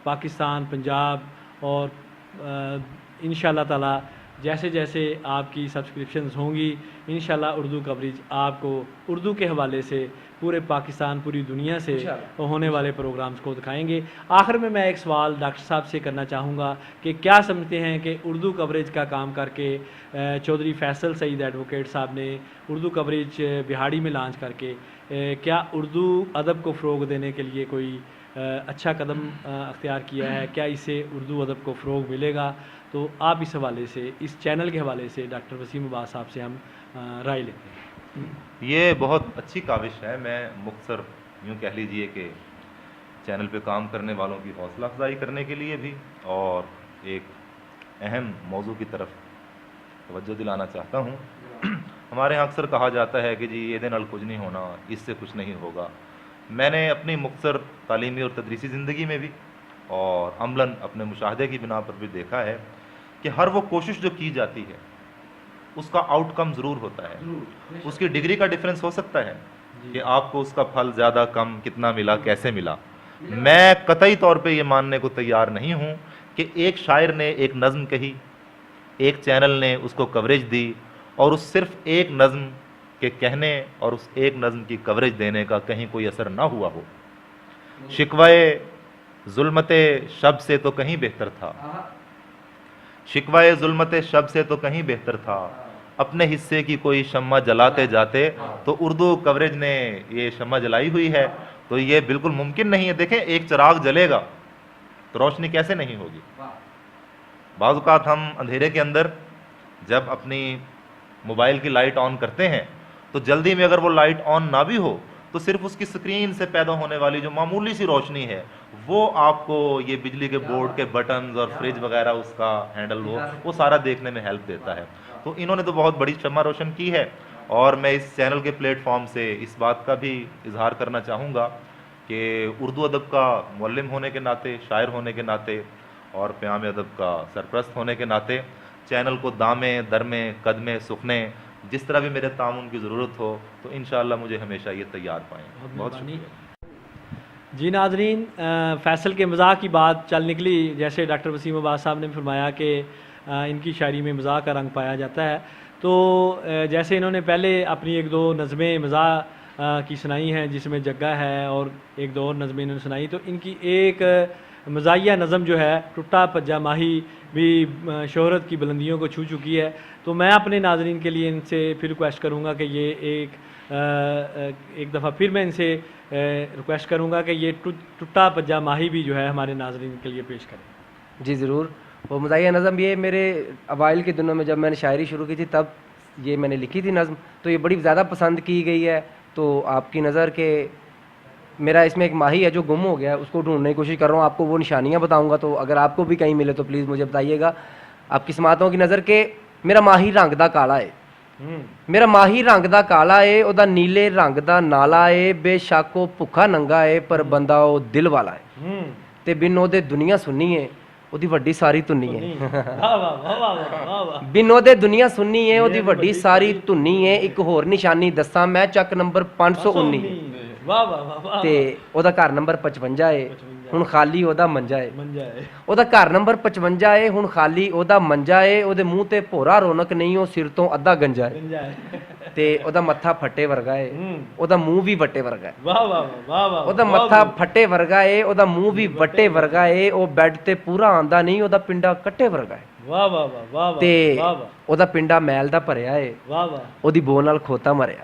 पाकिस्तान, पंजाब और इंशाअल्लाह ताला जैसे जैसे आपकी सब्सक्रिप्शंस होंगी इंशाल्लाह उर्दू कवरेज आपको उर्दू के हवाले से पूरे पाकिस्तान, पूरी दुनिया से होने वाले प्रोग्राम्स को दिखाएंगे। आखिर में मैं एक सवाल डॉक्टर साहब से करना चाहूँगा कि क्या समझते हैं कि उर्दू कवरेज का काम करके चौधरी फैसल सईद एडवोकेट साहब ने उर्दू कवरेज बिहाड़ी में लॉन्च करके क्या उर्दू अदब को फ़रोग देने के लिए कोई अच्छा कदम अख्तियार किया है? क्या इससे उर्दू अदब को फ़रोग मिलेगा? तो आप इस हवाले से, इस चैनल के हवाले से डॉक्टर वसीम अब्बास साहब से हम राय लेते हैं। ये बहुत अच्छी काविश है। मैं मुख्तसर यूँ कह लीजिए कि चैनल पे काम करने वालों की हौसला अफजाई करने के लिए भी और एक अहम मौजू की तरफ तवज्जो दिलाना चाहता हूँ। हमारे यहाँ अक्सर कहा जाता है कि जी ये दिन कुछ नहीं होना, इससे कुछ नहीं होगा। मैंने अपनी मुख्तसर तालीमी और तदरीसी ज़िंदगी में भी और अमलन अपने मुशाहदे की बिना पर भी देखा है कि हर वो कोशिश जो की जाती है उसका आउटकम ज़रूर होता है। उसकी डिग्री का डिफरेंस हो सकता है कि आपको उसका फल ज़्यादा कम कितना मिला, कैसे मिला। मैं कतई तौर पे ये मानने को तैयार नहीं हूँ कि एक शायर ने एक नज़्म कही, एक चैनल ने उसको कवरेज दी और उस सिर्फ एक नज़्म के कहने और उस एक नज़्म की कवरेज देने का कहीं कोई असर ना हुआ हो। शिकवाए जुल्मते शब से तो कहीं बेहतर था, शिकवाए जुल्मते शब से तो कहीं बेहतर था, अपने हिस्से की कोई शम्मा जलाते जाते। तो उर्दू कवरेज ने ये शम्मा जलाई हुई है, तो ये बिल्कुल मुमकिन नहीं है। देखें, एक चिराग जलेगा तो रोशनी कैसे नहीं होगी। बाज़ औक़ात हम अंधेरे के अंदर जब अपनी मोबाइल की लाइट ऑन करते हैं तो जल्दी में अगर वो लाइट ऑन ना भी हो तो सिर्फ उसकी स्क्रीन से पैदा होने वाली जो मामूली सी रोशनी है वो आपको ये बिजली के बोर्ड के बटन्स और फ्रिज वगैरह उसका हैंडल वो सारा देखने में हेल्प देता है। तो इन्होंने तो बहुत बड़ी शम्मा रोशन की है और मैं इस चैनल के प्लेटफॉर्म से इस बात का भी इजहार करना चाहूँगा कि उर्दू अदब का मुअल्लिम होने के नाते, शायर होने के नाते और क़याम अदब का सरप्रस्त होने के नाते चैनल को दामे दरमे कदमे सुखने जिस तरह भी मेरे तामुन की ज़रूरत हो तो इंशाअल्लाह मुझे हमेशा ये तैयार पाएँ। बहुत शुक्रिया। जी नाज़रीन, फैसल के मज़ाक की बात चल निकली। जैसे डॉक्टर वसीम अब्बास साहब ने फरमाया कि इनकी शायरी में मज़ाक का रंग पाया जाता है, तो जैसे इन्होंने पहले अपनी एक दो नज़में मज़ाक की सुनाई हैं जिसमें जग्गा है और एक दो और नज़में इन्होंने सुनाई, तो इनकी एक मज़ाहिया नज़म जो है टुट्टा पज्जा माही भी शोहरत की बुलंदियों को छू चुकी है। तो मैं अपने नाज़रीन के लिए इनसे फिर रिक्वेस्ट करूँगा कि ये एक दफ़ा फिर मैं इनसे रिक्वेस्ट करूँगा कि ये टुट्टा पज्जा माही भी जो है हमारे नाज़रीन के लिए पेश करें। जी ज़रूर। वो मज़ाहिया नज़म ये मेरे अवाइल के दिनों में जब मैंने शायरी शुरू की थी तब ये मैंने लिखी थी नज़म, तो ये बड़ी ज़्यादा पसंद की गई है। तो आपकी नज़र के मेरा इसमें एक माही है जो गुम हो गया है, उसको ढूंढने की कोशिश कर रहा हूँ। आपको वो निशानियाँ बताऊँगा, तो अगर आपको भी कहीं मिले तो प्लीज़ मुझे बताइएगा। आपकी समातों की नज़र के मेरा माही रंग दा काला है, मेरा माही रंग दा काला है, ओदा नीले रंग दा नाला है, बेशक ओ भुखा नंगा है पर बंदा ओ दिल वाला है, ते बिन ओदे दुनिया सुननी है ओदी वड्डी सारी धुन्नी है। बिन ओदे दुनिया सुननी है ओदी वड्डी सारी धुन्नी है। एक होर निशानी दस्सां मैं, चक नंबर 519 ते ओदा घर नंबर 55 है, हुण खाली ओदा मंजा है। ओदा घर नंबर 55 है, हुण खाली ओदा मंजा है। ओदे मूँह ते भोरा रौनक नहीं, ओ सिर तो अद्धा गंजा है, ते ओदा मत्था फट्टे वर्गा है, ओदा मूँह भी वट्टे वर्गा है। ओदा मत्था फट्टे वर्गा है, ओदा मूँह भी वट्टे वर्गा है। ओ बैड ते पूरा आंदा नहीं, ओदा पिंडा कट्टे वर्गा है। ते ओदा पिंडा मैल दा भरिया है, ओदी बो नाल खोता मरिया।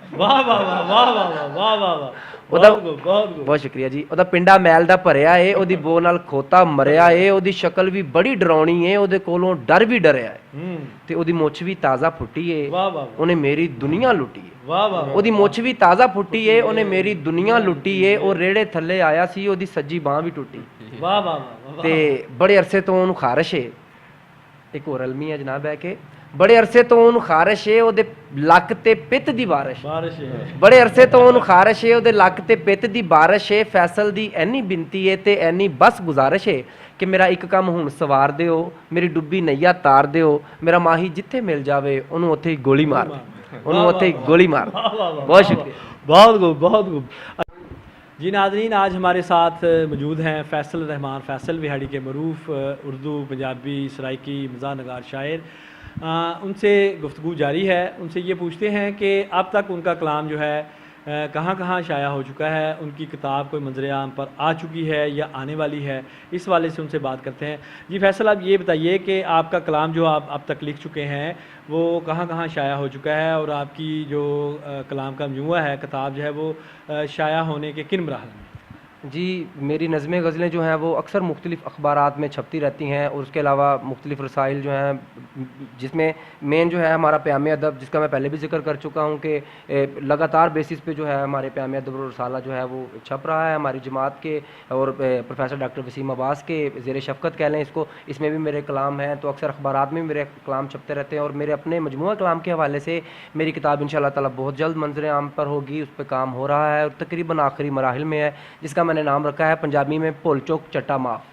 बहुत शुक्रिया जी। ओदा पिंडा मैल दा भरिया है, ओदी बो नाल खोता मरिया है। ओदी शक्ल भी बड़ी डरावनी है, ओदे कोलों डर भी डरिया है, ते ओदी मुछ भी ताज़ा फुटी है, ओने मेरी दुनिया लुटी है। ओदी मुछ भी ताज़ा फुटी है, ओने मेरी दुनिया लुटी है। ओ रेड़े थल्ले आया सी, ओदी सज्जी बांह भी टुटी, ते बड़े अरसे तो ओनू खारिश है। एक होर अलमी है जनाब है कि बड़े अरसे तो ओनू खारिश है, ओदे लक ते पित दी बारिश है। बड़े अरसे तो ओनू खारिश है, ओदे लक ते पित दी बारिश है। फैसल दी ऐनी बिनती है ते ऐनी बस गुजारिश है कि मेरा एक काम हुण सवार दिओ, मेरी डुब्बी नैया तार दिओ। मेरा माही जिथे मिल जावे ओनू उत्थे ही गोली मार, ओनू उत्थे ही गोली मार। बहुत शुक्रिया। बहुत खूब, बहुत खूब। जी नाज़रीन, आज हमारे साथ मौजूद हैं फैसल रहमान फैसल, बिहाड़ी के मरूफ उर्दू, पंजाबी, सराइकी, मज़ाह नगार शायर। उनसे गुफ्तगू जारी है। उनसे ये पूछते हैं कि अब तक उनका कलाम जो है कहाँ कहाँ शाया हो चुका है, उनकी किताब कोई मंजर आम पर आ चुकी है या आने वाली है, इस वाले से उनसे बात करते हैं। जी फैसल, आप ये बताइए कि आपका कलाम जो आप अब तक लिख चुके हैं वो कहाँ कहाँ शाया हो चुका है, और आपकी जो कलाम का मजमूआ है, किताब जो है वो शाया होने के किन मराहल में? जी, मेरी नज़में ग़ज़लें जो हैं वो अक्सर मुख्तलिफ़ अखबारात में छपती रहती हैं, और उसके अलावा मुख्तलिफ़ रसाइल जो हैं, जिसमें मेन जो है हमारा प्याम अदब, जिसका मैं पहले भी ज़िक्र कर चुका हूँ कि लगातार बेसिस पे जो है हमारे प्याम अदब और रसाला जो है वो छप रहा है हमारी जमात के और प्रोफेसर डॉक्टर वसीम अब्बास के ज़ेर शफ़क़त कह लें इसको। इसमें भी मेरे कलाम हैं, तो अक्सर अखबारात में भी मेरे कलाम छपते रहते हैं, और मेरे अपने मजमूआ कलाम के हवाले से मेरी किताब इंशाअल्लाह ताला बहुत जल्द मंजर आम पर होगी, उस पर काम हो रहा है और तकरीबन आखिरी मराहिल में है, जिसका मैंने नाम रखा है पंजाबी में पोल चोक चट्टा माफ।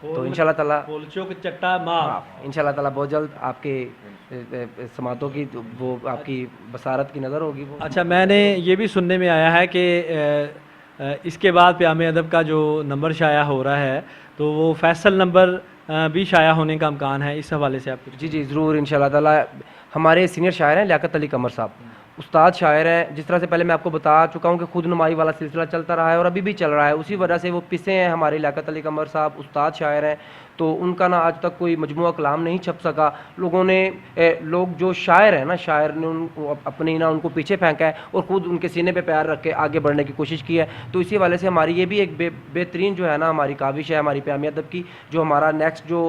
तो इंशाल्लाह ताला पोल चोक चट्टा माफ इंशाल्लाह ताला बहुत जल्द आपके समातों की वो आपकी बसारत की नज़र होगी वो। अच्छा, मैंने ये भी सुनने में आया है कि इसके बाद प्याम अदब का जो नंबर शाया हो रहा है तो वो फैसल नंबर भी शाया होने का इम्कान है, इस हवाले से आप? जी ज़रूर इंशाल्लाह ताला। हमारे सीनियर शायर हैं लियाकत अली कमर साहब, उस्ताद शायर हैं। जिस तरह से पहले मैं आपको बता चुका हूँ कि खुद नुमाई वाला सिलसिला चलता रहा है और अभी भी चल रहा है, उसी वजह से वो पिसे हैं हमारे लियाकत अली कमर साहब, उस्ताद शायर हैं। तो उनका ना आज तक कोई मजमूआ कलाम नहीं छप सका। लोग जो शायर हैं ना, शायर ने उनको अपनी ना उनको पीछे फेंका है और ख़ुद उनके सीने पे पैर रख के आगे बढ़ने की कोशिश की है। तो इसी वाले से हमारी ये भी एक बेहतरीन जो है ना हमारी काविश है हमारी प्याम अदब की, जो हमारा नेक्स्ट जो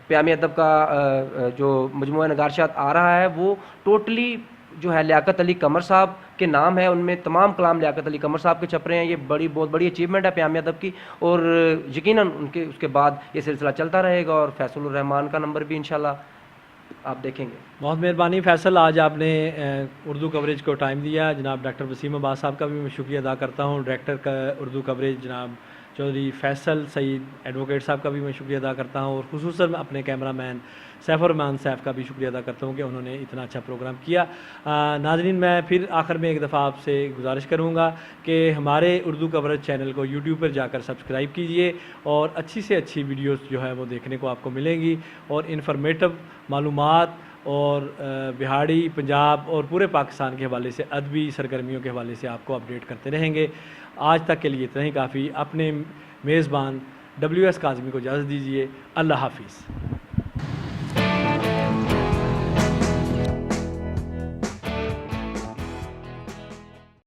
प्याम अदब का जो मजमूआ नगारशात आ रहा है वो टोटली जो है लियाकत अली कमर साहब के नाम है, उनमें तमाम कलाम लियाकत अली कमर साहब के छप रहे हैं। ये बहुत बड़ी अचीवमेंट है प्याम अदब की, और यकीनन उनके उसके बाद ये सिलसिला चलता रहेगा और फैसल रहमान का नंबर भी इंशाल्लाह आप देखेंगे। बहुत मेहरबानी फैसल, आज आपने उर्दू कवरेज को टाइम दिया। जनाब डॉक्टर वसीम अब्बास साहब का भी मैं शुक्रिया अदा करता हूँ। डायरेक्टर का उर्दू कवरेज जनाब चौधरी फैसल सईद एडवोकेट साहब का भी मैं शुक्रिया अदा करता हूँ, और खुसूसन अपने कैमरामैन सैफुररहमान साहब का भी शुक्रिया अदा करता हूँ कि उन्होंने इतना अच्छा प्रोग्राम किया। नाज़रीन, मैं फिर आखिर में एक दफ़ा आपसे गुजारिश करूँगा कि हमारे उर्दू कवरेज चैनल को यूट्यूब पर जाकर सब्सक्राइब कीजिए, और अच्छी से अच्छी वीडियोस जो है वो देखने को आपको मिलेंगी, और इन्फॉर्मेटिव मालूमात और बिहाड़ी, पंजाब और पूरे पाकिस्तान के हवाले से अदबी सरगर्मियों के हवाले से आपको अपडेट करते रहेंगे। आज तक के लिए इतना ही काफ़ी। अपने मेज़बान WS काज़मी को इजाज़त दीजिए। अल्लाह हाफिज़।